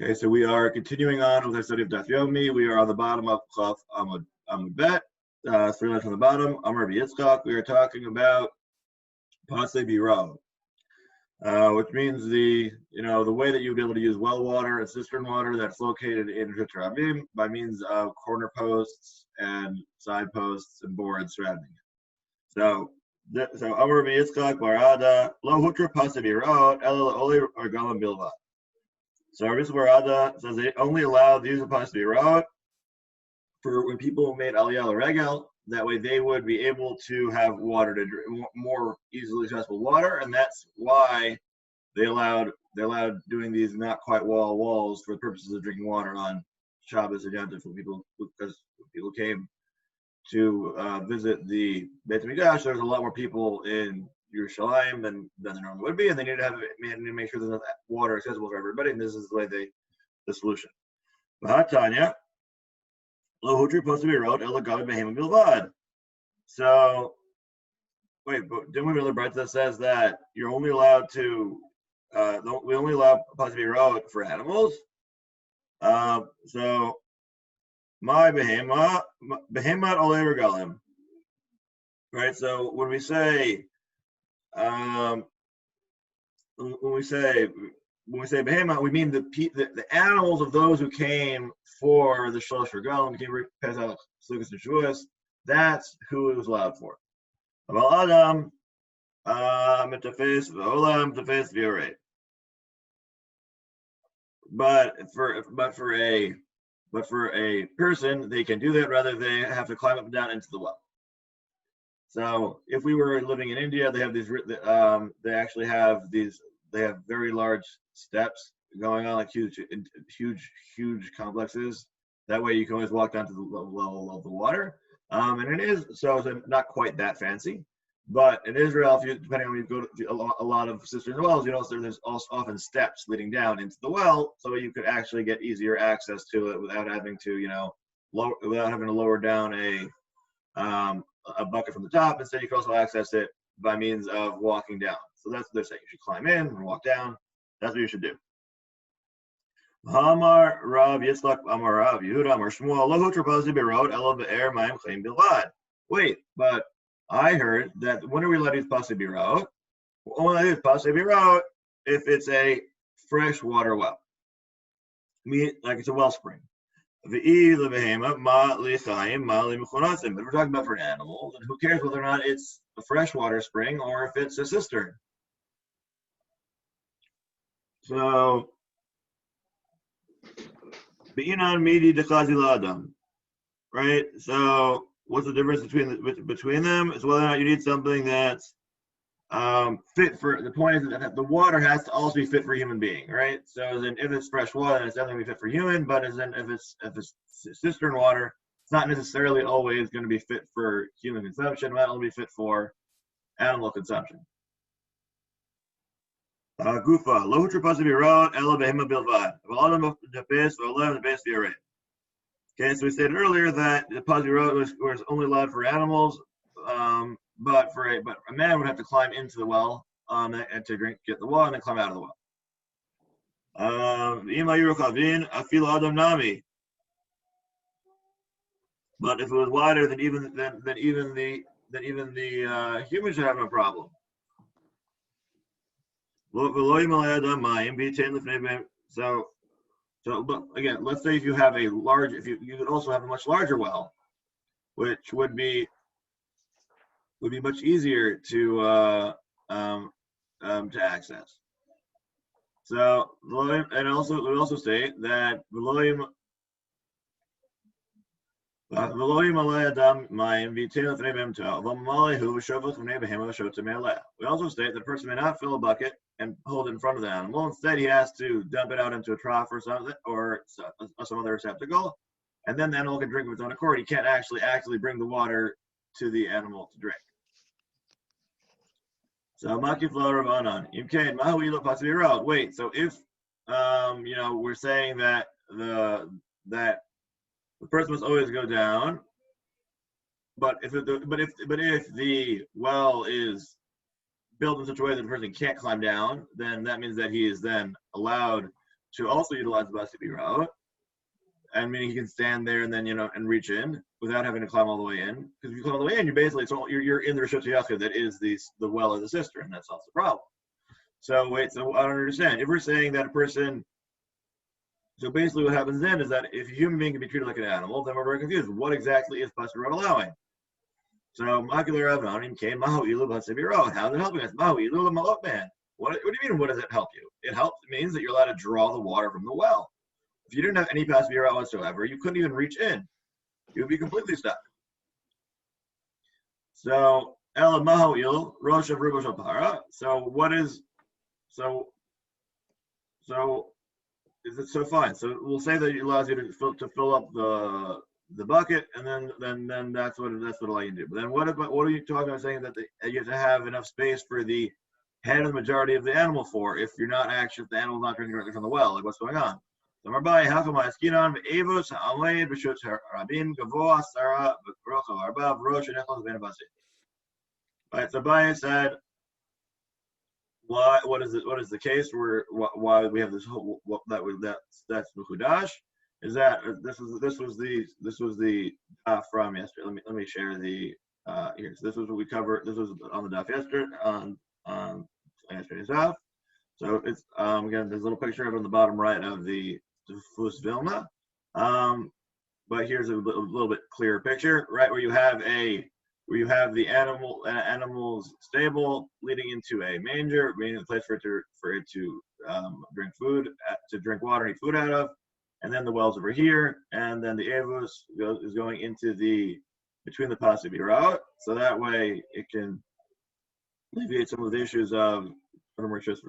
Okay, so we are continuing on with our study of Daf Yomi. We are on the bottom of Chaf Amud Bet, 3 lines from the bottom. Amar Yitzchak. We are talking about Pasei Biro, which means the way that you'd be able to use well water and cistern water that's located in Ravim by means of corner posts and side posts and boards surrounding it. So Amar Yitzchak Barada Lo Hutra Pasei Biro Ela Oli or Galam Bilva. So Rabbi Barada says they only allow the use of Pasei Biro for when people made Aliyah Regel. That way they would be able to have water to drink, more easily accessible water, and that's why they allowed doing these not quite walls for the purposes of drinking water on Shabbos and Yom Tov for people, because people came to visit the Beit Midrash. There's a lot more people in Yerushalayim than there normally would be, and they need to make sure there's enough water accessible for everybody, and this is the solution. Tanya, Lo Hutri Pasei Biro Ela Gabi Behema Bilvad. So, wait, but didn't we really Beit that says that you're only allowed to, we only allow Pasei Biro for animals? So, my Behema Ole Regalim. Right, so when we say behema, we mean the animals of those who came for the shlosh regalim, came for Pesach, Sukkot, and Shavuos. That's who it was allowed for. Aval Adam, mitafes v'olam mitafes v'yorei. But for a person, they can do that. Rather, they have to climb up and down into the well. So if we were living in India, they have these. They actually have these. They have very large steps going on, like huge complexes. That way, you can always walk down to the level of the water. And it is so not quite that fancy. But in Israel, depending on where you go to a lot of cistern wells, there's also often steps leading down into the well, so you could actually get easier access to it without having to, without having to lower down a bucket from the top. Instead, you can also access it by means of walking down. So that's what they're saying. You should climb in and walk down. That's what you should do. Amar Rav Yitzchak Amar Rav Yehuda Amar Shmuel Lo Hutra Pasei Biro Ela Be'er Mayim Chaim Bilvad. Wait, but I heard that when are we allowed to use Pasei Biro? We're only allowed to use Pasei Biro if it's a freshwater well. Like it's a wellspring. But if we're talking about for an animal, then who cares whether or not it's a freshwater spring or if it's a cistern? So, right? So, what's the difference between them? Is whether or not you need something that's fit for. The point is that the water has to also be fit for a human being, right? So, then if it's fresh water, then it's definitely be fit for human. But if it's cistern water, it's not necessarily always going to be fit for human consumption. It might only be fit for animal consumption. Gufa lo hutra pasei biro ela behema bilvad. Okay, so we stated earlier that the Pasei Biro was only allowed for animals, but a man would have to climb into the well and to get the water and then climb out of the well. But if it was wider, then even the humans should have no problem. So again, let's say if you have you could also have a much larger well, which would be much easier to access. So and also we also state that we also state that a person may not fill a bucket and hold it in front of the animal. Instead, he has to dump it out into a trough or something, or some other receptacle, and then the animal can drink of its own accord. He can't actually bring the water to the animal to drink. So Maki Flower of Anan. Wait, so if we're saying that the person must always go down, but if the well is built in such a way that the person can't climb down, then that means that he is then allowed to also utilize the Basi Birot. And meaning he can stand there and then, and reach in without having to climb all the way in. Because if you climb all the way in, you're in the Rishut Yachid that is the well or the cistern. That solves the problem. So wait, so I don't understand. If we're saying that a person, so basically what happens then is that if a human being can be treated like an animal, then we're very confused. What exactly is Basi Birot allowing? So Makular Avnonim came Mahu Ilu Basi Birot. How is it helping us? Mahu Ilu Malot Man. What do you mean? What does it help you? It means that you're allowed to draw the water from the well. If you didn't have any Basi Birot whatsoever, you couldn't even reach in. You would be completely stuck. So Ela Mahoil, Rosh of Rubosh Para. So what is so is it so fine? So we'll say that it allows you to fill up the bucket, and then that's what allow you to do. But then what are you talking about saying that you have to have enough space for the head of the majority of the animal if the animal's not drinking directly from the well? Like what's going on? So Marbai, how come I skinon Avos Amway Bishut Rabin Gavoa Sarah Rocha Arbav Rosh and Echos Ben Basi. Right, so Beit said, what is the case why we have this whole that's Mechudash? Is that this was the from yesterday. Let me share the here. So this was what we covered. This was on the daf yesterday on yesterday's daf. So it's again there's a little picture of it on the bottom right of the Fus Vilna. But here's a little bit clearer picture, right, where you have the animal's stable leading into a manger, meaning a place for it to drink food, to drink water and eat food out of, and then the well's over here, and then the avos is going into between the Basi Birot, so that way it can alleviate some of the issues of religious.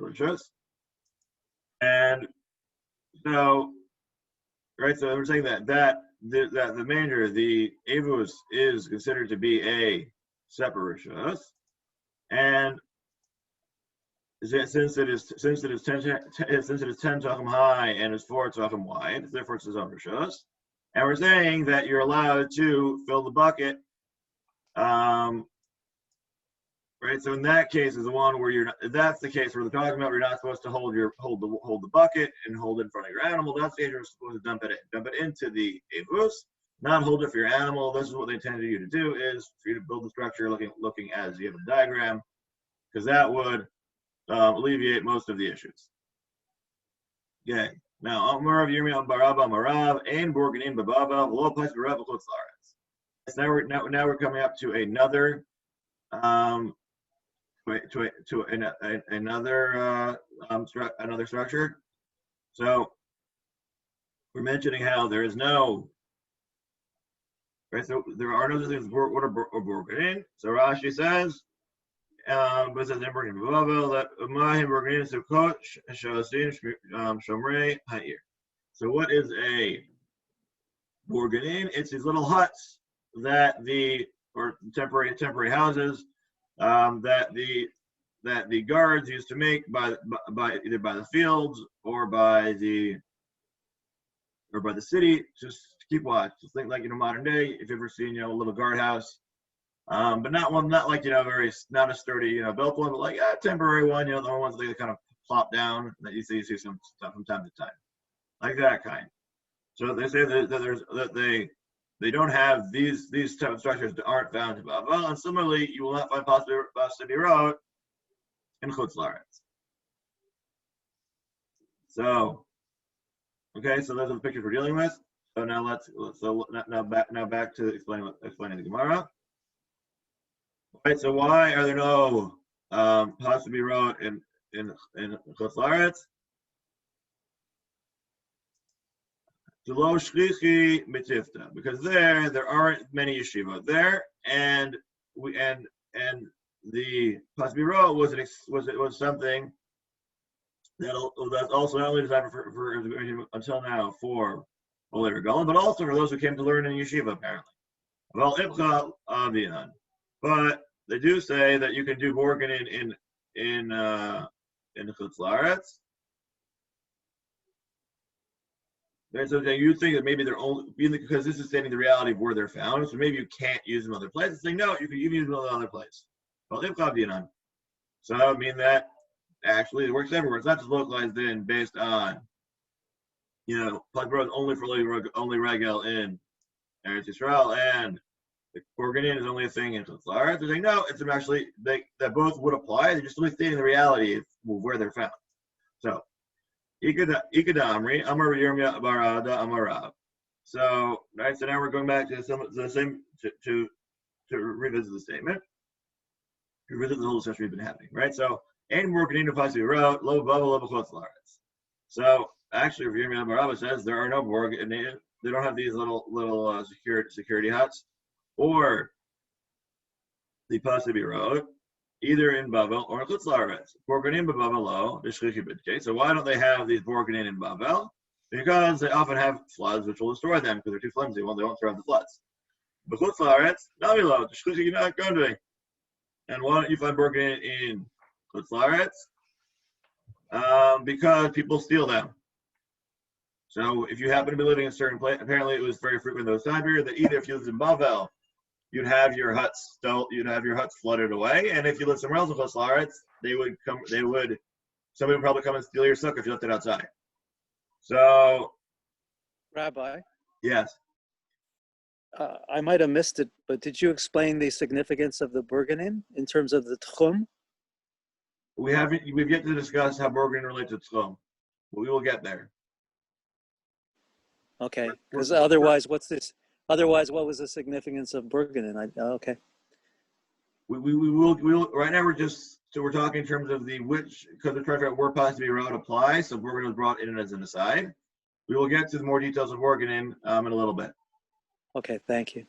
And so, right, so we're saying that the manger, the avos, is considered to be a separate rishus, and since it is 10 tachim high and is 4 tachim wide, therefore it's his own rishus. And we're saying that you're allowed to fill the bucket. Right, so in that case is the one where that's the case where they're talking about where you're not supposed to hold the bucket and hold it in front of your animal. That's the case you're supposed to dump it into the avos, not hold it for your animal. This is what they intended you to do, is for you to build the structure looking as you have a diagram, because that would alleviate most of the issues. Okay, now Amarav Yomi on Baraba Marav Ein Borganim Bababa Lo Place Barav Chutz Laaretz. Now we're coming up to another another structure. So we're mentioning how there is no, right? So there are no things what are borganin. So Rashi says, but it says in Borganin Bavel that Mahim Borganin Sukkot Shalastin Shomrei Ha'ir. So what is a borganin? It's these little huts that or temporary houses that the guards used to make by either by the fields or by the city, just to keep watch. Just think like modern day, if you've ever seen a little guardhouse, but not like not a sturdy built one, but like a temporary one. The ones that they kind of plop down that you see some stuff from time to time, like that kind. So they say that they don't have these type of structures that aren't found in Bavel, and similarly, you will not find Basi Birot in Chutz Laaretz. So, okay, so those are the pictures we're dealing with. So now back to explaining the Gemara. Right. So why are there no Basi Birot in Chutz Laaretz? Because there aren't many yeshivot there, and the Basi Birot was something that's also not only designed for until now for later Golan, but also for those who came to learn in yeshiva apparently. But they do say that you can do borganin in Chutz Laaretz. And so you think that maybe they're only because this is stating the reality of where they're found, so maybe you can't use them in other places. Saying no, you can even use them in another place. So that would mean that actually it works everywhere. It's not just localized in based on Plus is only for only regel in Eretz Yisrael, and the Borganin is only a thing in Chutzlaretz. They're saying no, it's actually that both would apply. They're just only stating the reality of where they're found. So, Ikada Amri, Amar Yirmiyah Barada Amarav. So, right. So now we're going back to the same to revisit the statement, to revisit the whole discussion we've been having, right? So, Ein Borganin Pasi wrote Lo Bava Lo Chutzlaretz. So actually, Yirmiyah Baraba says there are no Borganin. They don't have these little security huts, or the Pasi wrote either in Bavel or in Chutzlaretz. Borganin b'Bavel lo d'shchichi b'dkei. So why don't they have these Borganin in Bavel? Because they often have floods which will destroy them because they're too flimsy. Well, they won't survive the floods. But Chutzlaretz, nami lo d'shchichi not going. And why don't you find Borganin in Chutzlaretz? Because people steal them. So if you happen to be living in a certain place, apparently it was very frequent in those time period that either if you lived in Bavel, you'd have your huts flooded away, and if you lived somewhere else in Chutzlaretz, somebody would probably come and steal your sukkah if you left it outside. So, Rabbi. Yes. I might have missed it, but did you explain the significance of the Borganin in terms of the Tchum? We've yet to discuss how Borganin relates to Tchum, but we will get there. Okay, because otherwise, what was the significance of Borganin? Okay. We will right now. We're talking in terms of because we're trying to figure out where possibly road applies. So Borganin was brought in as an aside. We will get to the more details of Borganin in a little bit. Okay, thank you.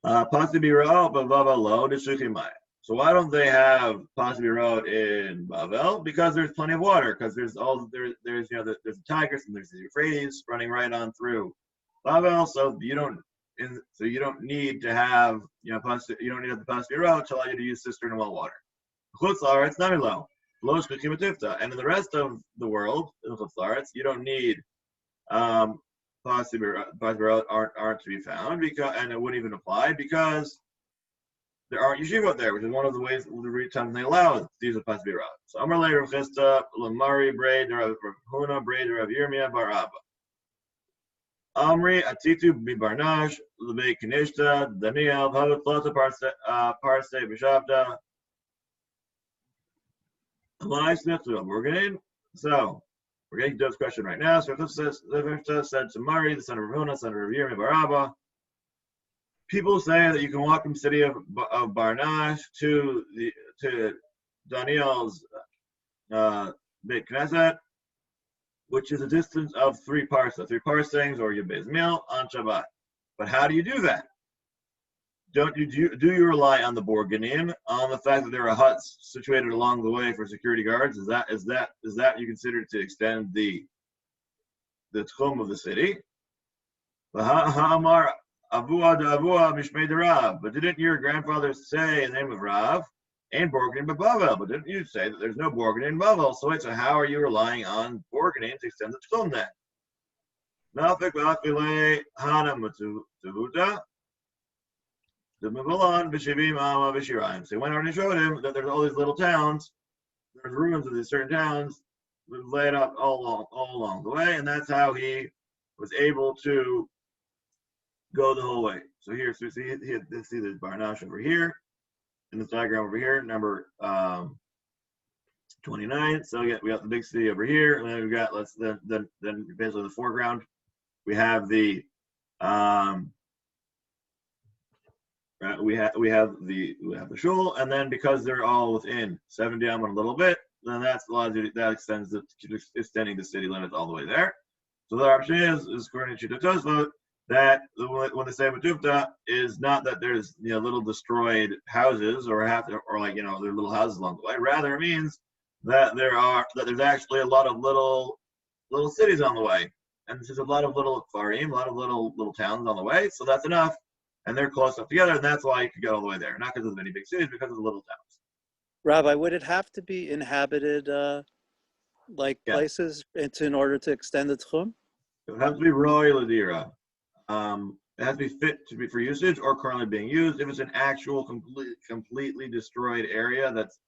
Possibly road, but Bavel lo d'shchichi. So why don't they have possibly road in Bavel? Because there's plenty of water. Because there's the Tigris and there's the Euphrates running right on through Bavel. So you don't need to have the possibly road to allow you to use cistern and well water. Chutzlaretz nami lo lo d'shchichi b'tifta. And in the rest of the world, in Chutzlaretz, you don't need possibly road aren't to be found and it wouldn't even apply because there aren't yeshivot there, which is one of the ways, the times they allow to use a possibly route. So Amar Le Rav Chisda, Lamari Braid, Rav Huna Braid, Rav Yirmiyah Bar Abba. Amri Atitu Bibarnash, Lebei Kanishta, Daniel, Havat Plata Parse Bishavda. So we're getting to this question right now. So Rav Chisda said to Mari, the son of Rav Huna, son of Rav Yirmiyah Bar Abba. People say that you can walk from the city of Barnash to Daniel's Beit Knesset, which is a distance of 3 parsa, 3 parsangs, or your Beis Mil on Shabbat. But how do you do that? Do you rely on the Borganin, on the fact that there are huts situated along the way for security guards? Is that you consider to extend the tchum of the city? But didn't your grandfather say in the name of Rav, and Borganin Bavel? But didn't you say that there's no Borganin in Bavel? So how are you relying on Borganin to extend the tchum then? So he went out and showed him that there's all these little towns, there's ruins of these certain towns laid up all along the way, and that's how he was able to go the whole way. So here, see the Barnash over here, in this diagram over here, number 29. So we got the big city over here, and then we got then basically the foreground. We have the we have the shul, and then because they're all within 70 and a little bit, then that extends extending the city limits all the way there. So the option is according to Tosfot, that when they say Matufta is not that there's little destroyed houses or there are little houses along the way. Rather, it means that there's actually a lot of little cities on the way, and there's a lot of little kfarim, a lot of little towns on the way. So that's enough, and they're close up together, and that's why you could get all the way there. Not because of many big cities, because of the little towns. Rabbi, would it have to be inhabited places in order to extend the tchum? It would have to be roy ladira. It has to be fit for usage or currently being used. If it's an actual completely destroyed area that's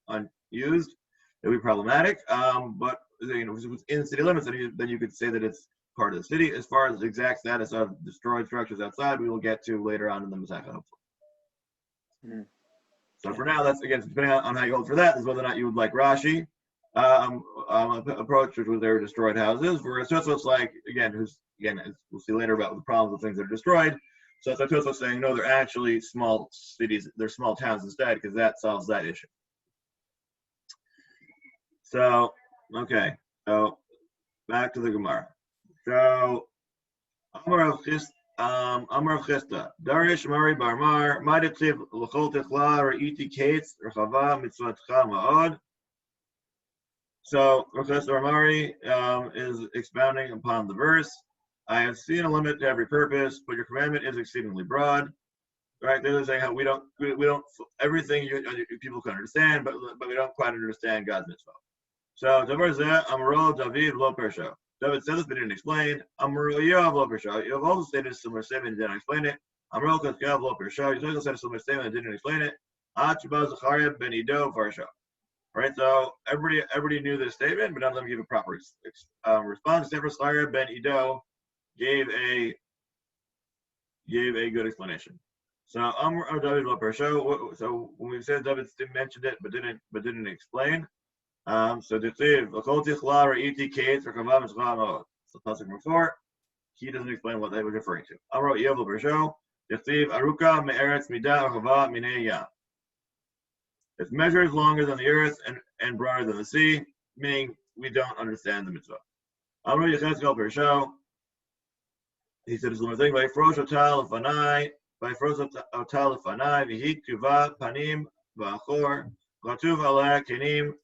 unused, it would be problematic. But you know, if it's in city limits, then you could say that it's part of the city. As far as the exact status of destroyed structures outside, we will get to later on in the Masechah, hopefully. Mhm. So Okay. for now, that's again depending on how you hold for that, is whether or not you would like Rashi approach, which was their destroyed houses. Whereas Tosfos, like as we'll see later about the problems with things that are destroyed. So that's Tosfos saying no, they're actually small cities, they're small towns instead, because that solves that issue. So okay, so back to the Gemara. So Amar of Chista, Darish Mari Barmar, Ma'ativ L'chol Tichla Ra'iti Kates Rechava Mitzvatcha Ma'od. So Professor Amari is expounding upon the verse. I have seen a limit to every purpose, but your commandment is exceedingly broad. Right? They're saying how we don't everything people can understand, but we don't quite understand God's mitzvah. So Davar Zeh Amaro David Lo Persho. David said this, but didn't explain. Amaro Yoav Lo Persho. You have also stated a similar statement and didn't explain it. Amaro Kaskav Lo Persho. You also said a similar statement and didn't explain it. Achba Zachariah Ben Ido Farsho. Right, so everybody knew this statement, but none of them gave a proper response. Except for Zachariah Ben Ido gave a good explanation. So Amar David Lo Persho. So when we said David mentioned it, but didn't explain. So Ditziv, L'chol Tichla Ra'iti Kates Rechava Mitzvatcha Ma'od. So pasuk before, he doesn't explain what they were referring to. Amar Yoav Lo Persho, Ditziv Aruka Me'eretz Midah Rechava Minei Yam. Its measure is longer than the earth and broader than the sea, meaning we don't understand the mitzvah. Amar Yechezkel Persho, he said a similar thing. By Frosh Otal Lefanai, V'hi Tuva Panim V'achor, Latuv Aleh Kenim.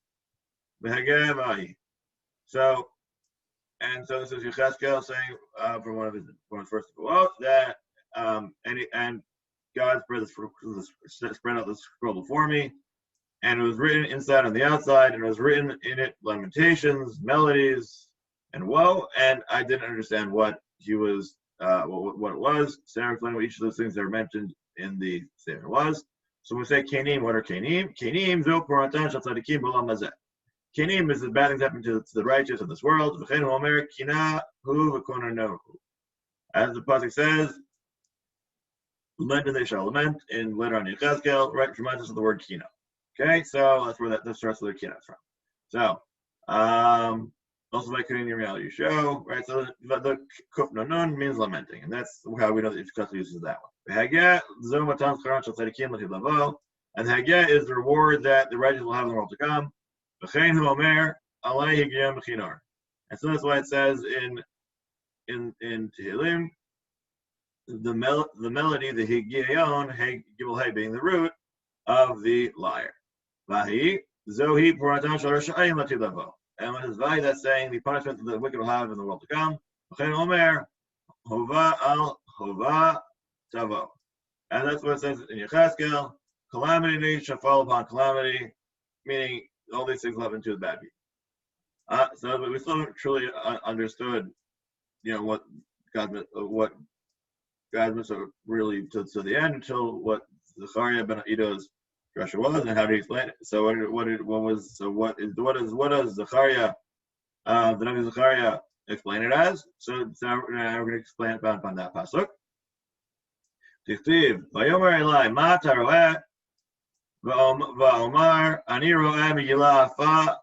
So this is Yechezkel saying from one of his first quotes that and God spread out the scroll before me, and it was written inside and the outside, and it was written in it lamentations, melodies, and woe, and I didn't understand what he was what it was. Sarah explained what each of those things that are mentioned in the statement was. So when we say Kenim, what are Kenim? Kenim zo poratan shel tzadikim b'olam hazeh. Kenim is the bad things happen to the righteous in this world. As the pasuk says, lament and they shall lament, in later on in Yechezkel, right, which reminds us of the word kina. Okay, so that's where that starts with the kina from. So, also by creating a reality show, right? So the kuf nun means lamenting, and that's how we know that Yechezkel uses that one. And the Hageh is the reward that the righteous will have in the world to come. And so that's why it says in Tehillim, the melody, the higion, gimel hay being the root of the lyre. Vahi zohi poratan shel rashayim latilavo. And when it's vahi, that's saying the punishment that the wicked will have in the world to come. V'chein omer hova al hova tavo. And that's what it says in Yechezkel. Calamity shall fall upon calamity, meaning all these things will happen to the bad people. So we still haven't truly understood, what God really to the end until what Zachariah ben Ido's drasha was and how to explain it. So what does Zachariah, the Navi Zachariah, explain it as? So now we're going to explain it upon that pasuk. Tichtiv vayomer Elai ma taroeh va'omar ani roeh megillah afa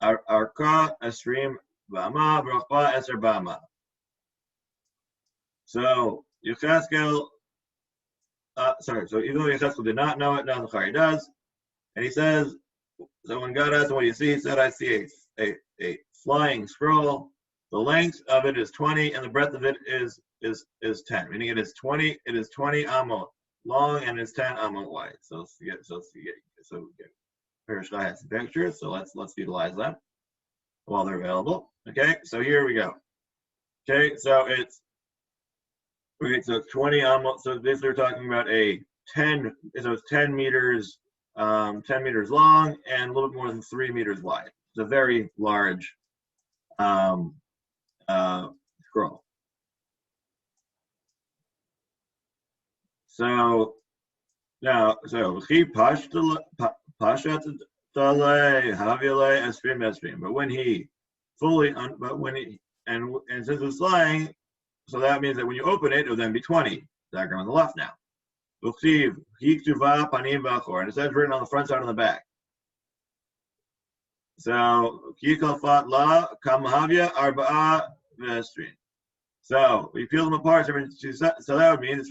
arka esrim v'ama v'rachba eser b'ama. So Yechezkel, so even though Yechezkel did not know it, now Zachariah does, and he says, so when God asked him what do you see, he said, I see a flying scroll. The length of it is 20, and the breadth of it is 10, meaning it is 20 amot long and it's 10 amot wide. So Parashah has some pictures, so let's utilize them while they're available. Okay, so here we go. Okay, so it's 20 amot. So this we're talking about so it's 10 meters long and a little bit more than 3 meters wide. It's a very large scroll. So now, he pashat Saleh, Havilah, Esprim, Esprim. But when he fully, and since it's lying, so that means that when you open it, it'll then be 20. Diagram on the left now. Uksiv, Hiktuva, Panim, Vachor. And it says written on the front side and the back. So, Kikalfat La, Kamhavya, Arba'a, Vestrin. So, we peel them apart. So that would mean it's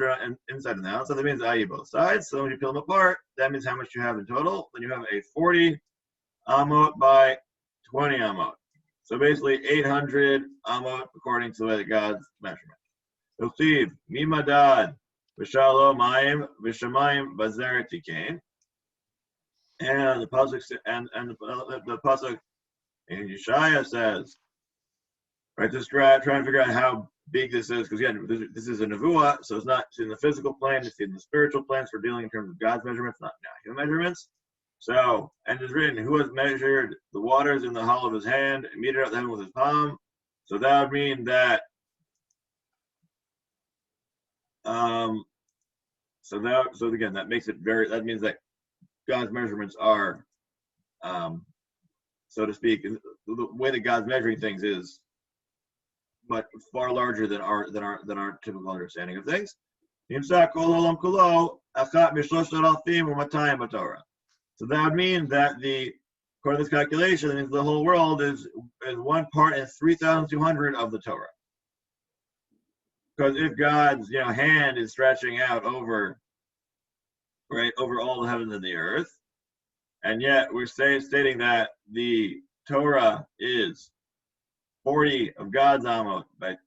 inside and out. So that means I both sides. So when you peel them apart, that means how much you have in total. Then you have a 40 amot by 20 amot. So basically 800 amot according to the God's measurement. Uksiv, Mimadad, Vishalo Mayim, Vishamayim, Bazer Tikain. And the pasuk the pasuk in Yeshaya says, right, just trying to figure out how big this is, because again, this is a nevuah, so it's not in the physical plane, it's in the spiritual plane. So we're dealing in terms of God's measurements, not human measurements. So, and it's written, who has measured the waters in the hollow of his hand and meted out the heaven with his palm? So that would mean that, so again, that makes it that means that God's measurements are, so to speak, the way that God's measuring things is, but far larger than our typical understanding of things. So that would mean that according to this calculation, that means the whole world is 1 part in 3,200 of the Torah. Because if God's hand is stretching out over all the heavens and the earth, and yet we're stating that the Torah is 40 of God's amot by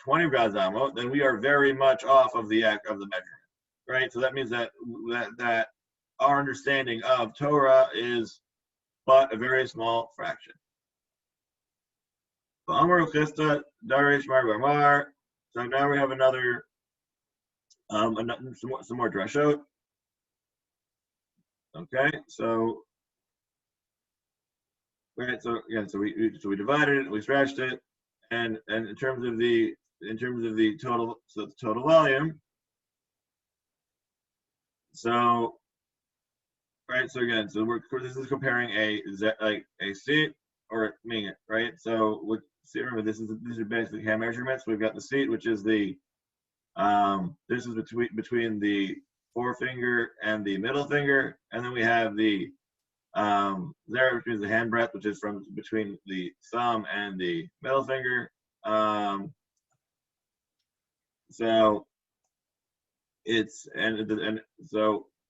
20 of God's amot, then we are very much off of the measurement, right? So that means that our understanding of Torah is but a very small fraction. So now we have another some more drashot. Okay, so right, so again, so we divided it, we stretched it, and in terms of the total, so the total volume. So right, so again, so this is comparing a seat or a minute, right? So remember, these are basically hand measurements. We've got the seat, which is the this is between the forefinger and the middle finger, and then we have the there, which is the hand breadth, which is from between the thumb and the middle finger. So it's and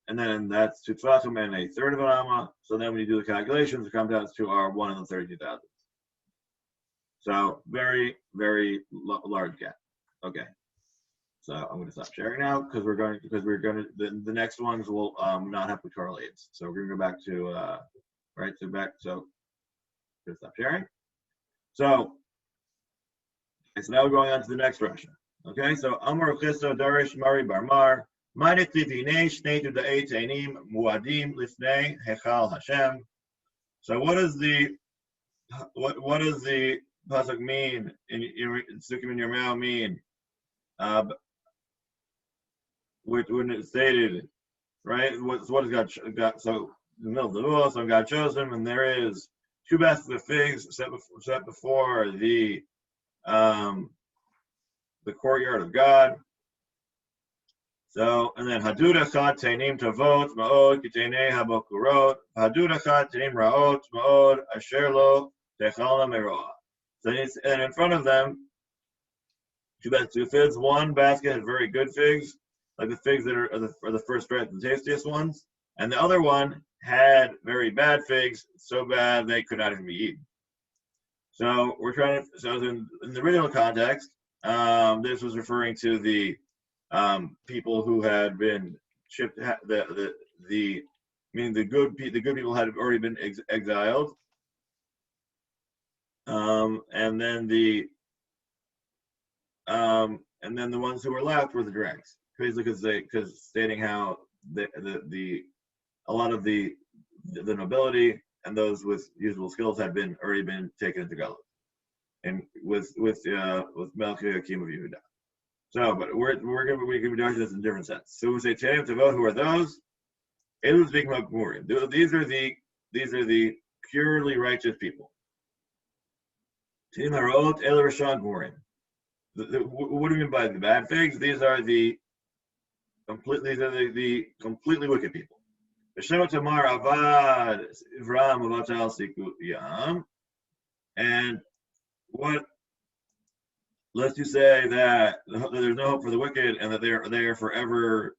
then that's to tvachim and a third of an amma. So then when you do the calculations, it comes out to our 1 in the 32,000. So very, very large gap. Okay. So I'm going to stop sharing now because we're going to the next ones will not have pictorial aids. So we're going to go back to So I'm going to stop sharing. So now we're going on to the next Russia. Okay. So Amar Chisto Darish Mari Barmar Ma'niktivine Shnei Tuda'ei Teinim Muadim Lifnei Hechal Hashem. So what does the pasuk mean in your mouth mean? When it stated, right? What has God? So in the middle of the world, so God chose him, and there is 2 baskets of figs set before the courtyard of God. So and then hadud echad teinim tavot ma'od kiteinei habokurot hadud echad teinim raot ma'od asher lo techalna meroah. So and in front of them, 2 baskets of figs. One basket had very good figs, like the figs that are the first right, the tastiest ones, and the other one had very bad figs, so bad they could not even be eaten. So in the original context, this was referring to the people who had been shipped. The good people had already been exiled, and then the ones who were left were the dregs. Basically, because stating how a lot of the nobility and those with usable skills had already been taken into Galut, and with Melchizedek Hakim of Yehuda. So, but we can be doing this in a different sense. So we say Chaim Tavot, who are those? These are the These are the purely righteous people. What do you mean by the bad figs? These are the completely wicked people. And what lets you say that there's no hope for the wicked and that they are forever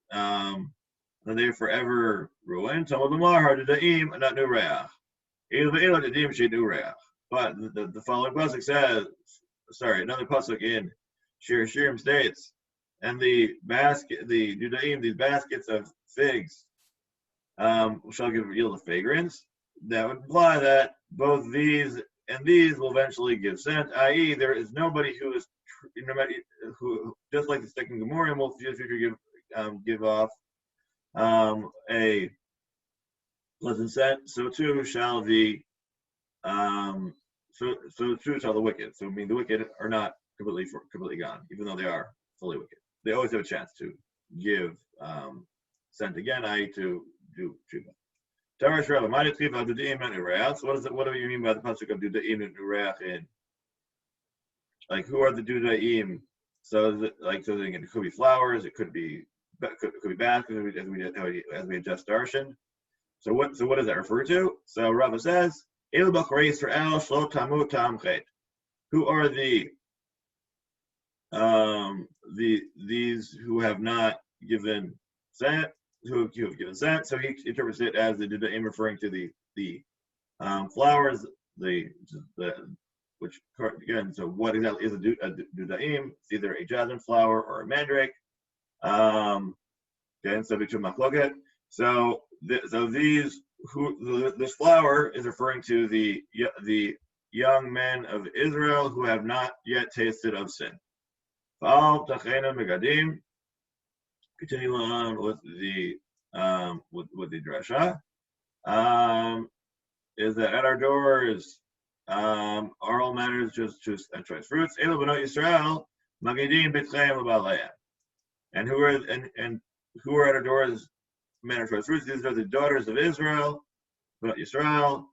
ruined? Some of them are not new reach. But the following pasuk says, another pasuk in Shir Shirim states, and the Dudaim, these baskets of figs, shall yield a fragrance. That would imply that both these and these will eventually give scent, i.e., there is nobody who is who just like the stick in Gemurim will give off a pleasant scent. So too shall the so too shall the wicked. So I mean the wicked are not completely gone, even though they are fully wicked. They always have a chance to give scent again, i.e., to do tshuva. Tarash Rabba, so what do you mean by the pasuk of Dudaim and Nureach in? Like, who are the Dudaim? So it could be flowers, it could be baskets, as we had just darshaned. So what does that refer to? So Rabba says, who are these who have not given scent? Who have given scent? So he interprets it as the Dudaim referring to the flowers, which again. So what exactly is a Dudaim? It's either a jasmine flower or a mandrake. Again, subject to machloket. So these this flower is referring to the young men of Israel who have not yet tasted of sin. Continue on with the drasha. Is that at our doors oral matters just choose and choice fruits. Elu b'not Yisrael magidim b'tchaim l'balayim. And who are at our doors men of choice fruits? These are the daughters of Israel, b'not Yisrael,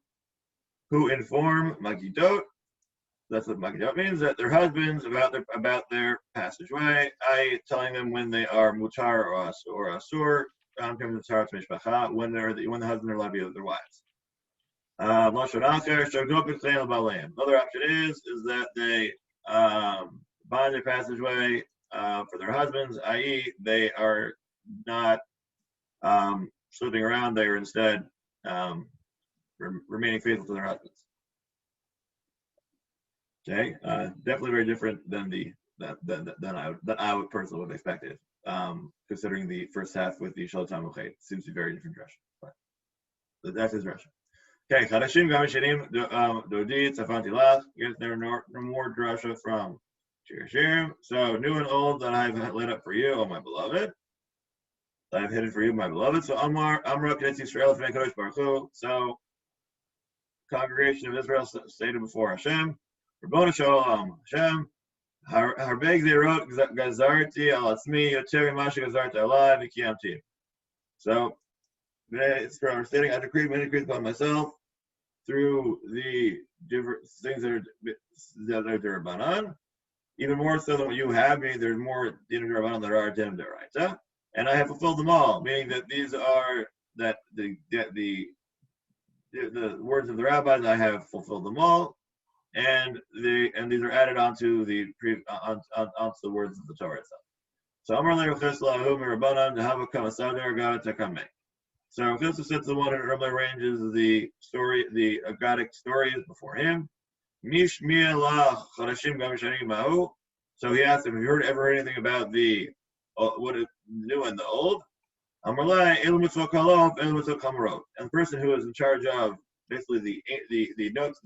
who inform magidot. That's what magidot means, that their husbands about their passageway, i.e., telling them when they are mutar or asur, when the husband are allowed to be with their wives. Another option is that they bind their passageway for their husbands, i.e., they are not slipping around, they are instead remaining faithful to their husbands. Okay, definitely very different than I would personally would have expected, considering the first half with the Shalotam Uchay. Seems to be very different drasha. But that's his drasha. Okay, Chadashim Gamishinim Dodi Tzafanti Lach. Yes, there are no more drasha from Shir Shirim. So new and old that I've lit up for you, oh my beloved. I've hidden for you, my beloved. So Amra K'netz Yisrael Fnei Kadosh Baruch Hu. So congregation of Israel stated before Hashem. Rabbona Shalom, Hashem, Harbeg Zerot Gazarti Al Atzmi Yoteri Masha Gazarti Alai Vikiyamti. So, it's for stating, I decree many decrees upon myself through the different things that are Derabanan. Even more so than what you have, meaning there's more Din Derabanan that are Din Deraita. And I have fulfilled them all, meaning that these are the words of the rabbis, I have fulfilled them all. And these are added onto the words of the Torah itself. So Amar le'Chisla Rabbanan Dehava Kamasader Agada Takame. So Chisla sits the one who normally arranges the story, the Agadic stories before him. Mishmiya la Chadashim Gamishanim Mahu. So he asked him, have you ever heard anything about what is new and the old? Amar le Elu Mitzvah Kalov Elu Mitzvah Kamarot. And the person who is in charge of basically the notes,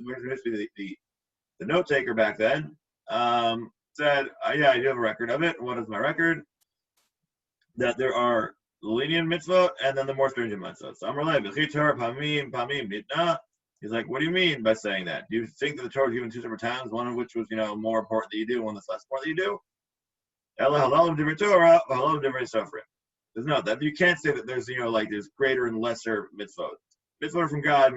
the note taker back then said, yeah, I do have a record of it. What is my record? That there are lenient mitzvah and then the more stringent mitzvah. So he's like, what do you mean by saying that? Do you think that the Torah was given two separate times, one of which was, more important that you do, one that's less important that you do? There's no, that you can't say that there's, there's greater and lesser mitzvot. mitzvah from God,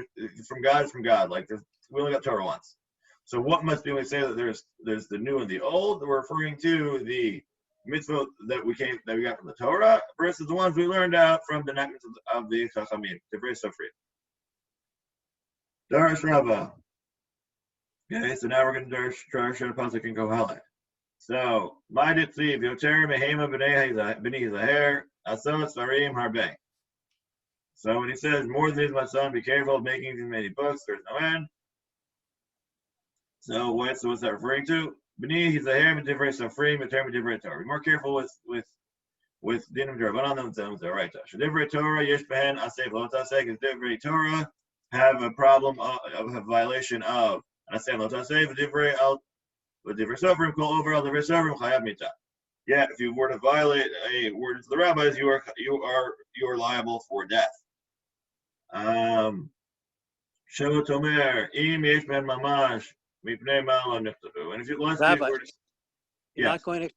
from God is from God. Like we only got Torah once. So what must be when we say that there's the new and the old? We're referring to the mitzvah that we got from the Torah versus the ones we learned out from the enactments of the Chachamim, the very Sofri. Darash Rabbah. Okay, so now we're going to Darash Pasuk and Kohelet. So, my ditziv, Yoter Mehema B'nei Zaher, Asot Svarim Harbe. So when he says, more than this, my son, be careful of making too many books, there's no end. So what's that referring to? B'nei Zaher B'divrei Sofrim, Yoter B'divrei Torah. Be more careful with dinim d'Rabbanan than with the right. Divrei Torah, yesh behen aseh lo taseh, because divrei Torah have a problem of a violation of aseh lo taseh, divrei Sofrim, kol over al divrei Sofrim chayav mita. Yet, if you were to violate a word to the rabbis, you are liable for death. Shavot Omer, im yesh ben mamash mipnei ma lo nichtavu. And if you let's Rabbi, you're not going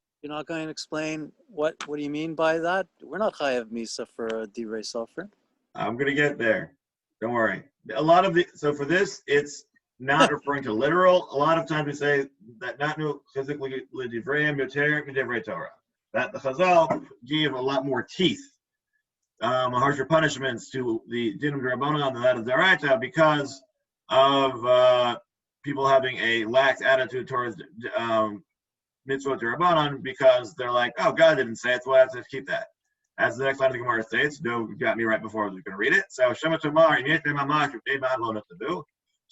to explain what do you mean by that? We're not chayav misa for a divrei Sofrim. I'm gonna get there. Don't worry. A lot of so for this, it's not referring to literal. A lot of times we say that not new physically l'divrei yoter midivrei Torah. That the Chazal gave a lot more teeth, harsher punishments to the dinim d'Rabbanan than that of D'Oraita because of people having a lax attitude towards mitzvot d'Rabbanan because they're like, oh, God didn't say it, so I have to keep that. As the next line of the Gemara states, no, you got me right before I was going to read it. So Shema Tomar,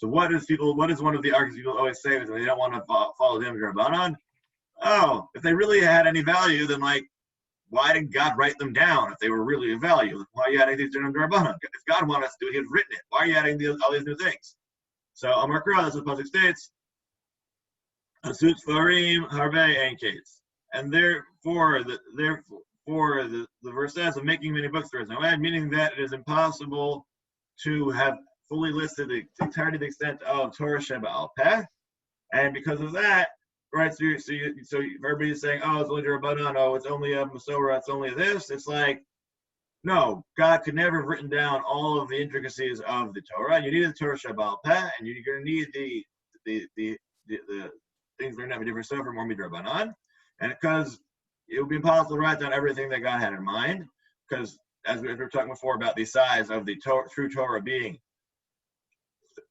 so what is one of the arguments people always say is they don't want to follow dinim d'Rabbanan? Oh, if they really had any value, then like, why did God write them down if they were really of value? Why are you adding these dinim d'Rabbanan? If God wanted us to do it, He had written it. Why are you adding all these new things? So Amar Kra, that's what the pasuk states. Asut Farim Harbe Ankates. And therefore the verse says of making many books there is no end, meaning that it is impossible to have fully listed the entirety of the extent of Torah Sheba al Peh. And because of that, right, so everybody's saying, oh, it's only Rabbanan, oh, it's only a Masorah, it's only this. It's like, no, God could never have written down all of the intricacies of the Torah. You need the Torah Shabbat Peh, and you're going to need the things that are not different stuff from Rabbanan. And because it would be impossible to write down everything that God had in mind, because as we were talking before about the size of the true Torah being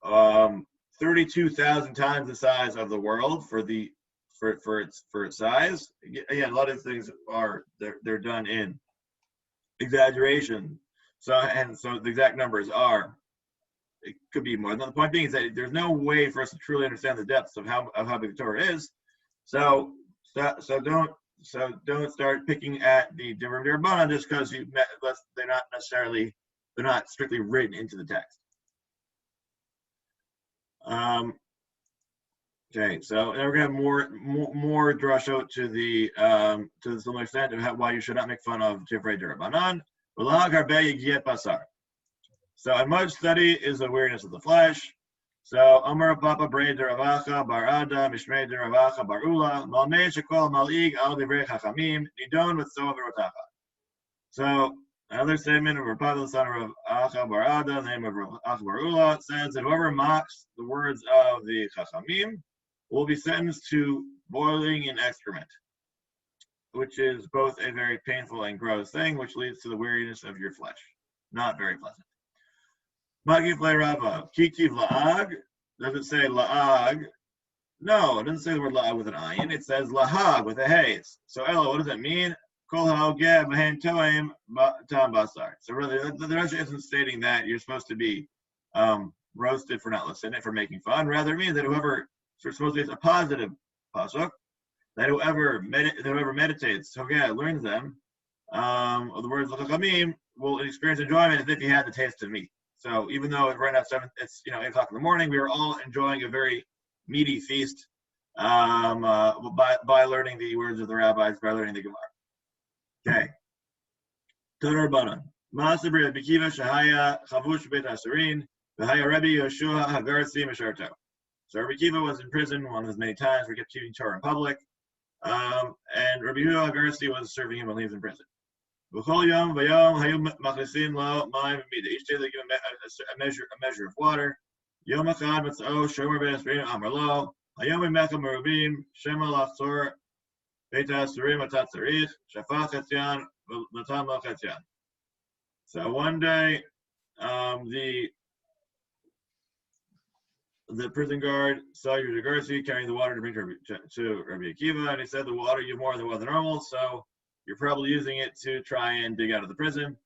32,000 times the size of the world for its size. Again, a lot of things they're done in exaggeration. So the exact numbers it could be more. The point being is that there's no way for us to truly understand the depths of how big the Torah is. So don't start picking at the Divrei Rabbanan just because they're not strictly written into the text. Okay, so now we're gonna have more drashot to the similar extent of why you should not make fun of Divrei Rabbanan. So a much study is the awareness of the flesh. So Amar Papa Brei Deravacha Bar Ada Mishmei Deravacha Bar Ula Malmei Shekol Malig Al Divrei Chachamim Nidon with Soa Verotacha. So another statement of Papa the son of Acha Bar Ada, the name of Acha Bar Ula, says that whoever mocks the words of the Chachamim will be sentenced to boiling in excrement, which is both a very painful and gross thing, which leads to the weariness of your flesh. Not very pleasant. Magif le Rava, Kikiv la'ag, does it say la'ag? No, it doesn't say the word la'ag with an ayin, it says la'hag with a haze. So Ella, what does that mean? Kol ha'ogeh b'hen to'im tam basar. So really, the Rashi isn't stating that you're supposed to be roasted for not listening, for making fun. Rather, it means that whoever, so it's supposed to be a positive pasuk, that whoever meditates, learns them, of the words of the Chachamim, will experience enjoyment as if he had the taste of meat. So even though right now it's 8 o'clock in the morning, we are all enjoying a very meaty feast by learning the words of the rabbis, by learning the Gemara. Okay. Torah Rabbanan. Ma'aseh Rabbi Akiva Shahaya Chavush Beit Asurin V'Haya Rabbi Yoshua Hagarsi Mesharto. So Rabbi Akiva was in prison one of his many times. We kept keeping Torah in public, and Rabbi Yehuda Hagarsi was serving him when he was in prison. B'chol yom v'yom hayu machlisin lo mayim mida. Each day they give a measure of water. Yom echad mitzvah shomer ben esrim amar lo. Hayom imechem Eruvin shema lachzor Beit ha'asurim atat tzarich shafach etzion v'natan lo etzion. So one day, the prison guard saw Yerushalayim carrying the water to bring to Rabbi Akiva, and he said, the water you more than normal, so you're probably using it to try and dig out of the prison.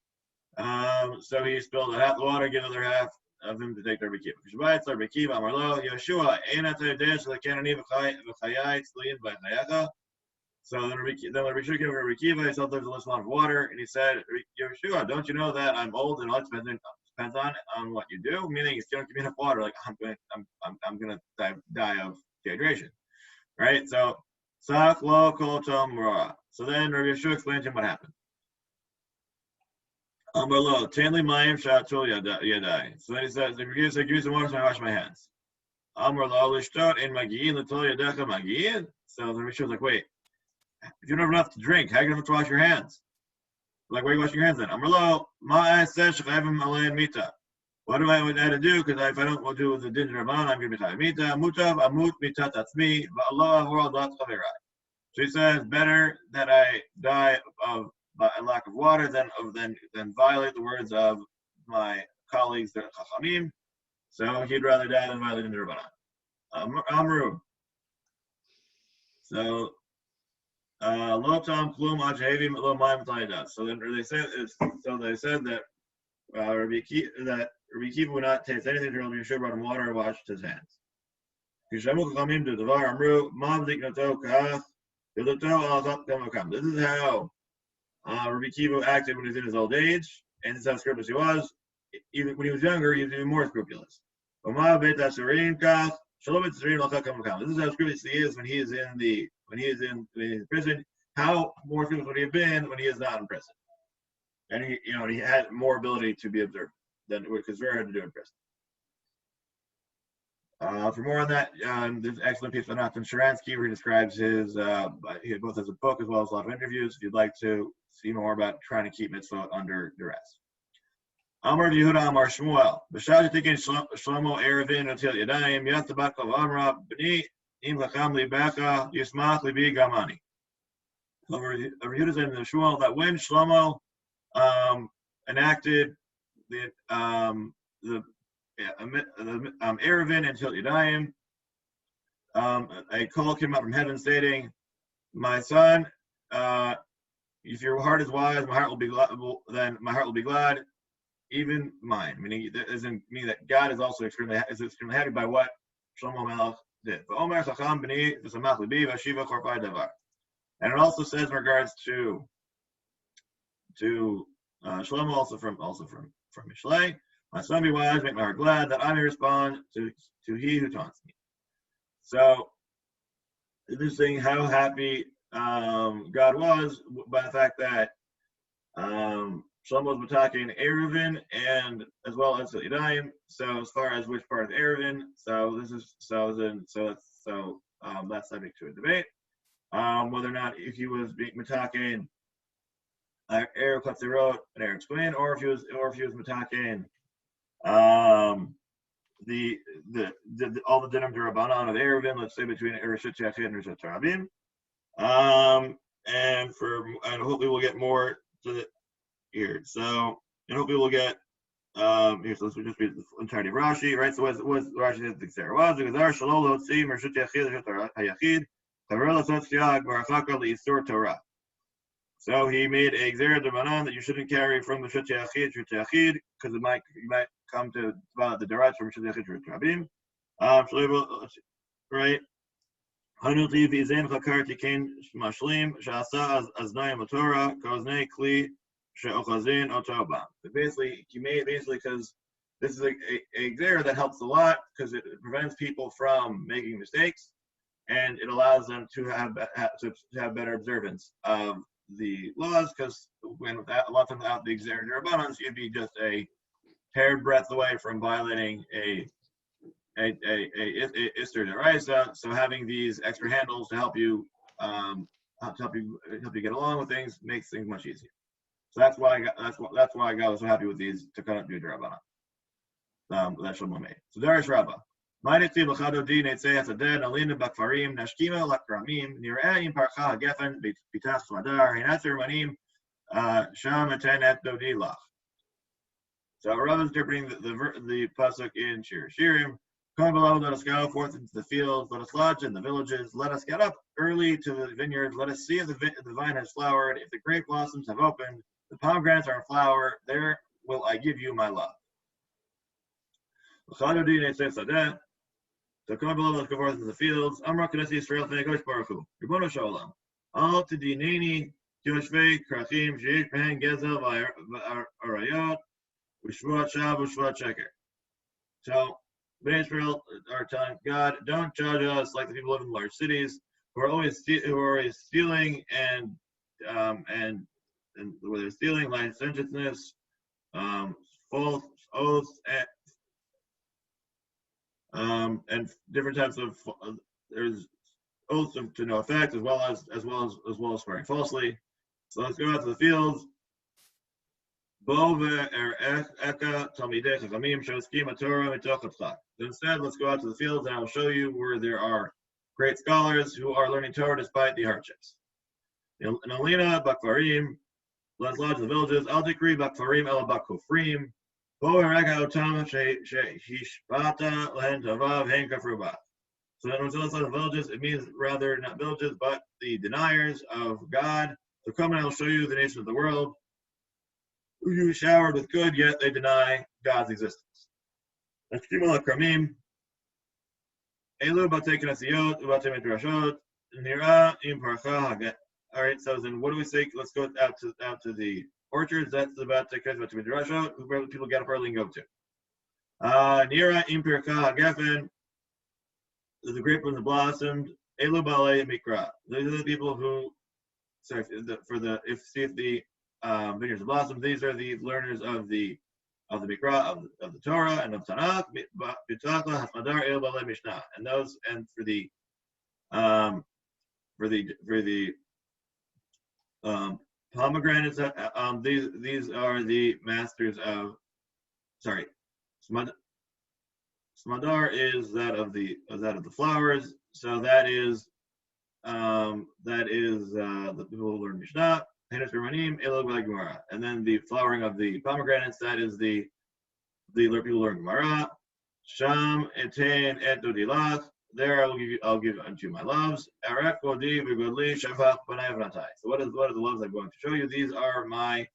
So he spilled half the water, give another half of him to take to Rabbi Akiva. Beit, Rabbi Akiva, Amar lo, Yeshua, ein ata yodeh shelekanani v'chayai tzliyin v'chayacha. So then Rabbi Akiva gave Rabbi Akiva, he saw there's a lot of water, and he said, Yeshua, don't you know that I'm old and all depends on what you do? Meaning, if you don't give me enough water, like I'm gonna die of dehydration, right? So sak lo kol tom ra. So then Rabbi Yeshua explained to him what happened. Amar lo tenli mayim shatul yadai. So then he says, if you give me some water, so I wash my hands. Amar lo lishtot in magiyin l'tol yadecha magiyin. So then Rabbi Yeshua was like, wait, if you don't have enough to drink, how are you going to wash your hands? Like, why are you washing your hands then? Amrlo, ma says shechayvim alein mita. What do I have to do? Because if I don't do the din rabban, I'm going to be chayav mita. Mutav amut mita tatzmi va'allah world not chavirai. So he says, better that I die by a lack of water than violate the words of my colleagues, the chachamim. So he'd rather die than violate the rabbanan. Amru. So. Lo tam plum ajhavim lo mayim tayda. So then they said that Rabbi Akiva would not taste anything until Rabbi Yeshua brought him water and washed his hands. This is how Rabbi Akiva acted when he was in his old age, and this is how scrupulous he was. Even when he was younger, he was even more scrupulous. This is how scrupulous he is when he is in prison. How more scrupulous would he have been when he is not in prison? And he had more ability to be observant than because it's very hard to do in prison. For more on that, there's an excellent piece by Nathan Sharansky where he describes he both has a book as well as a lot of interviews. If you'd like to see more about trying to keep mitzvah under duress. Amar Yehuda Amar Shmuel. B'shad tikin Shlomo Eruvin until Yadayim Yatabak of Amra B'ni Im Chacham Libecha Yismach Libi Gamani. Yehuda said in the Shmuel that when Shlomo enacted the Eruvin until Yadayim, a call came out from heaven stating, "My son, if your heart is wise, my heart will be glad. Then my heart will be glad." Even mine, meaning that doesn't mean that God is also extremely happy by what Shlomo Melech did. And it also says in regards to Shlomo, also from Mishlei, my son be wise, make my heart glad, that I may respond to he who taunts me. So interesting how happy God was by the fact that Shlomo was attacking Eruvin and as well as Yadayim. So as far as which part of Eruvin, that's subject to a debate. Whether or not if he was being attacking Erev Katzirot and Erev Twin, or if he was attacking the all the dinim d'Rabbanan of Eruvin, let's say between Rishut Yachid and Rishut Rabim. And hopefully we'll get more to the here. So, and hopefully we'll get here. So let's just read the entirety of Rashi, right? So what Rashi said the Xer was because our Shalom lo tzim Rishut Yachid Rishut Hayachid Tavrel Lasot Tziyag Barachaka Leisur Torah. So he made a Xer d'Rabbanan that you shouldn't carry from the Rishut Yachid because you might come to the Darat from Rishut Yachid Rishut Rabim. Right? Hanuti v'zein chakar tiken mashlim shasa aznayim Torah koznei kli she'ochazin otobam. Basically, because this is a xer that helps a lot because it prevents people from making mistakes, and it allows them to have better observance of the laws. Because when a lot of times without the xer d'Rabbanan, you'd be just a hair breadth away from violating a Ister Deraisa. So having these extra handles to help you get along with things makes things much easier. So that's why I got so happy with these to cut up do Rabbanan. That Shlomo made. So Darish Rabbah. Ma'netiv l'chado din etzei hasadeh alina bakfarim nashkima lakramim nireh im parcha hagefen bitach smadar hinatzer manim sham etenet dodilach. So Rabbah is interpreting the pasuk in Shir Shirim. Come below, let us go forth into the fields, let us lodge in the villages, let us get up early to the vineyards, let us see if the vine has flowered, if the grape blossoms have opened, the pomegranates are in flower, there will I give you my love. So come below, let us go forth into the fields. Amra Knesset Yisrael Fnei Kosh Baruch Hu. Ribono Shalom. Al Tidineni Yoshvei Krachim Sheish Behen Gezel V'Arayot U'Shvuat Shav U'Shvuat Sheker. So Beit Israel are telling God, don't judge us like the people who live in large cities who are always stealing and where they're stealing, licentiousness, false oaths, and different types of there's oaths to no effect as well as swearing falsely. So let's go out to the fields. So instead, let's go out to the fields and I will show you where there are great scholars who are learning Torah despite the hardships. In Alina, Bakvarim, let's lodge in the villages. Al Dikri, Bakvarim, El Bakufrim. So when it says the villages, it means rather not villages, but the deniers of God. So come and I will show you the nations of the world who you showered with good, yet they deny God's existence. All right, so then what do we say? Let's go out to the orchards. That's about to Midrash, where people get up early and go to. Nira Impirka Geffen, the grape and the blossomed. Elu Bale Mikra. These are the people who, sorry, if the vineyards of blossom. These are the learners of the Mikra, of the Torah and of Tanakh. B'Tachla Hasmadar El Bale Mishnah. And those, and for the pomegranates, these are the masters of. Sorry, Smadar is that of the flowers. So that is the people who learn Mishnah. And then the flowering of the pomegranates, that is the people who learn Gemara. Sham etain et dodilach. There I'll give unto you my loves. So what are the loves I'm going to show you? These are one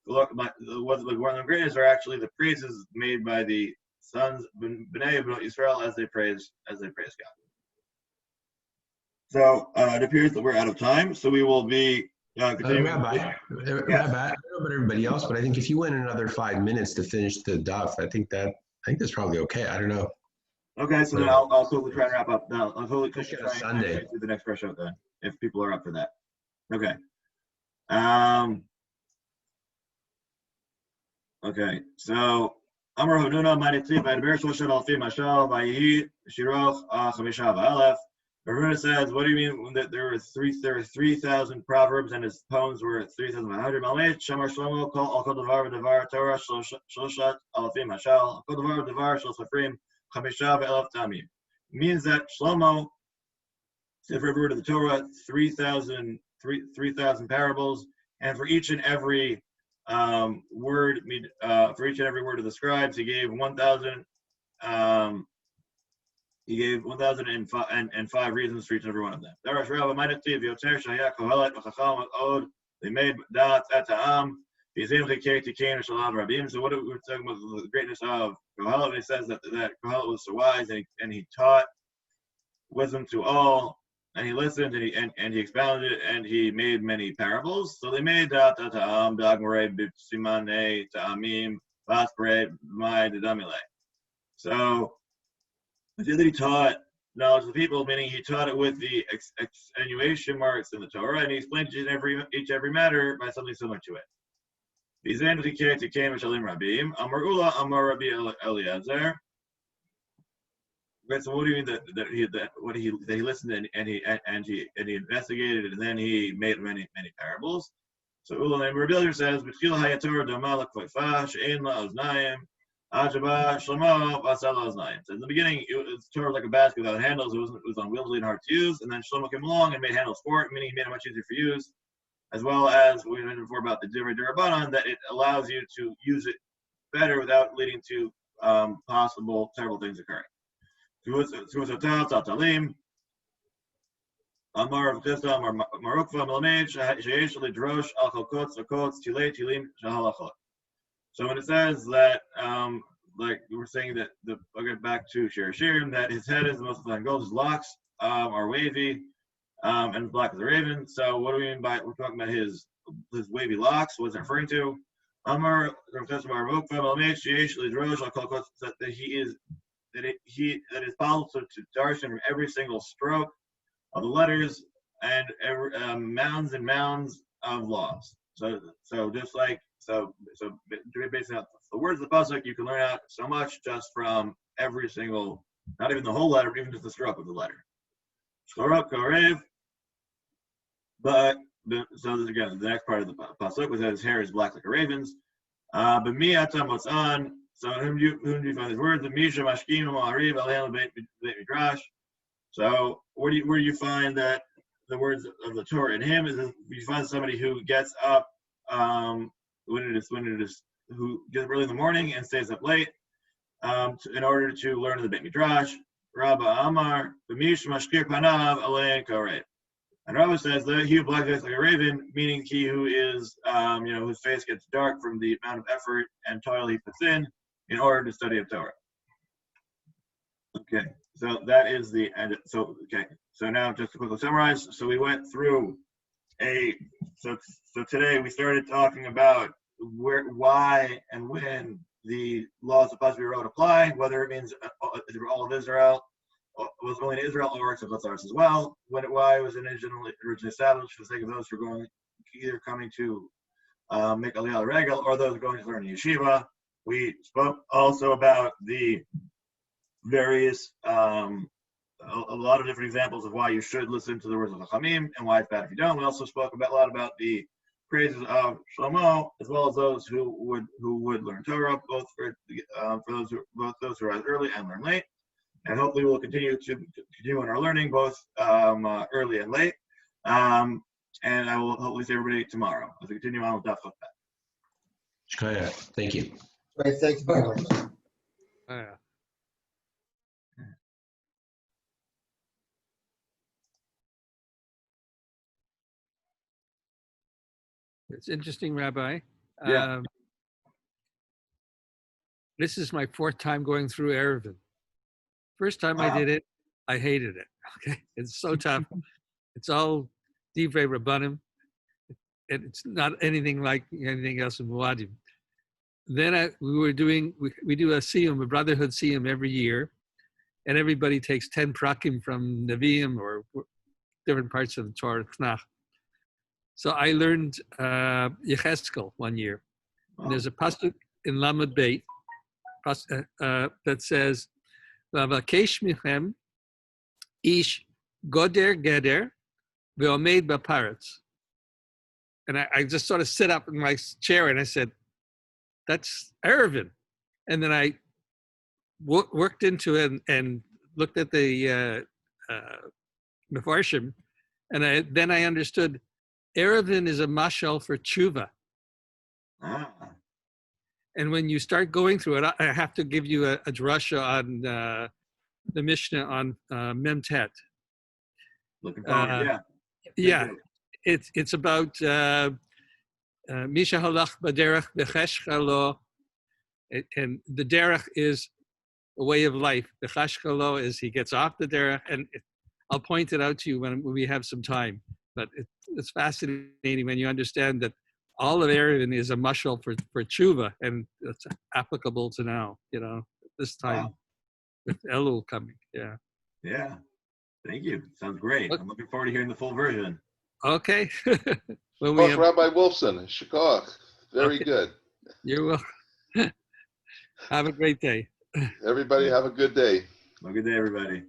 of the greatest are actually the praises made by the sons Bnei Yisrael as they praise God. So it appears that we're out of time, so we will be continuing. Rabbi, I don't know about everybody else, but I think if you went another 5 minutes to finish the daf, I think that's probably okay. I don't know. Okay, so then I'll totally try and wrap up. Now I'll totally try Sunday. and do the next fresh out then, if people are up for that. Okay. Okay, so Amar Hanuna Manitzib and Bershoshan Alfim Mashal Vayi Shiroch Chamisha Va'alef. Eruvin says, what do you mean that there were 3,000 proverbs and his poems were 3,100? Malmeit Shamar Shlomo Al Kol Davar V'Davar Torah Shloshat Alfim Mashal Al Kol Davar V'Davar Shel Safrim Chamisha V'Elef Tamim. Means that Shlomo said for every word of the Torah 3,000 parables, and for each and every word of the scribes he gave 1,000. He gave 1,005 reasons for each and every one of them. They made dat et ha'am. So what are we talking about? The greatness of Kohelet. He says that Kohelet was so wise and he taught wisdom to all, and he listened and he expounded it, and he made many parables. So they made dat et ha'am, dagmare b'simane ta'amim vasbre mai dedamile. So I think that he taught knowledge to the people, meaning he taught it with the extenuation marks in the Torah, and he explained each every matter by something similar to it. Okay, so what do you mean that he listened and he investigated and then he made many parables? So Ulam Rabbi Eliezer says, "B'tchila hayator dama l'kvayfa she'ein la'oznayim, ajaba shlomo v'aseh la'oznayim." So in the beginning, it's Torah like a basket without handles. It was unwieldy and hard to use. And then Shlomo came along and made handles for it, meaning he made it much easier for use. As well as we mentioned before about the Divrei D'Rabbanan, that it allows you to use it better without leading to possible terrible things occurring. Amar Chisda Amar Marukva Melamed Sheyesh Lidrosh Al Chalkot Zakot Tilei Tilim Shahalachot. So when it says that, like we were saying that I'll get back to Shir Shirim, that his head is the most fine gold, his locks are wavy, and black as a raven. So what do we mean by we're talking about his wavy locks? What's it referring to? Amar Marukva Melamed Sheyesh Lidrosh Al Chalkot, that it is possible to darshan from every single stroke of the letters and mounds and mounds of laws. So just like based on the words of the pasuk, you can learn out so much just from every single, not even the whole letter, but even just the stroke of the letter. But so this, again, the next part of the pasuk was that his hair is black like a raven's. But mi atam what's on. So whom do you find these words? The misha mashkim ma'ariv alei Beit Midrash. So where do you find that the words of the Torah in him is you find somebody who gets up who gets up early in the morning and stays up late in order to learn the Beit Midrash. Rabba Amar b'mish mashkir panav alei karet. And Rabba says that he who black face like a raven, meaning he who is whose face gets dark from the amount of effort and toil he puts in order to study of Torah. Okay, so that is the end. So now just to quickly summarize. So we went through so today we started talking about why and when the laws of Pasuk Road apply, whether it means all of Israel, was only in Israel, or except Lazaris as well. Why it was originally established for the sake of those who are either coming to make Aliyah Regel or those who are going to learn yeshiva. We spoke also about the various, a lot of different examples of why you should listen to the words of the Chaim and why it's bad if you don't. We also spoke a lot about the praises of Shlomo, as well as those who would learn Torah, both for those who rise early and learn late. And hopefully we'll continue in our learning, both early and late. And I will hopefully see everybody tomorrow as we continue on with Daf Chaf. Thank you. Great, thank you very much. It's interesting, Rabbi. Yeah. This is my fourth time going through Eruvin. First time I did it, I hated it. Okay, it's so tough. It's all divrei rabbanim, and it's not anything like anything else in Muadim. Then we do a siyum, a brotherhood siyum every year, and everybody takes 10 prakim from Nevi'im or different parts of the Torah. So I learned Yecheskel one year. And there's a pasuk in Lamed Beit that says, "V'avakesh michem ish goder geder ve'omed b'paretz." And I just sort of sit up in my chair and I said, "That's Eruvin." And then I worked into it and looked at the Mefarshim, and then I understood Eruvin is a mashal for tshuva. And when you start going through it, I have to give you a drasha on the Mishnah on Mem Tet. Looking forward, yeah. It's about Misha halach b'derech b'chesh lo, and the derech is a way of life. B'chesh lo is he gets off the derech, and I'll point it out to you when we have some time. But it's fascinating when you understand that all of Eruvin is a mashal for tshuva, and it's applicable to now, this time with Elul coming. Yeah. Yeah. Thank you. Sounds great. I'm looking forward to hearing the full version. Okay. Rabbi Wolfson, Shikoch. Very good. You're welcome. Have a great day. Everybody have a good day. Have a good day, everybody.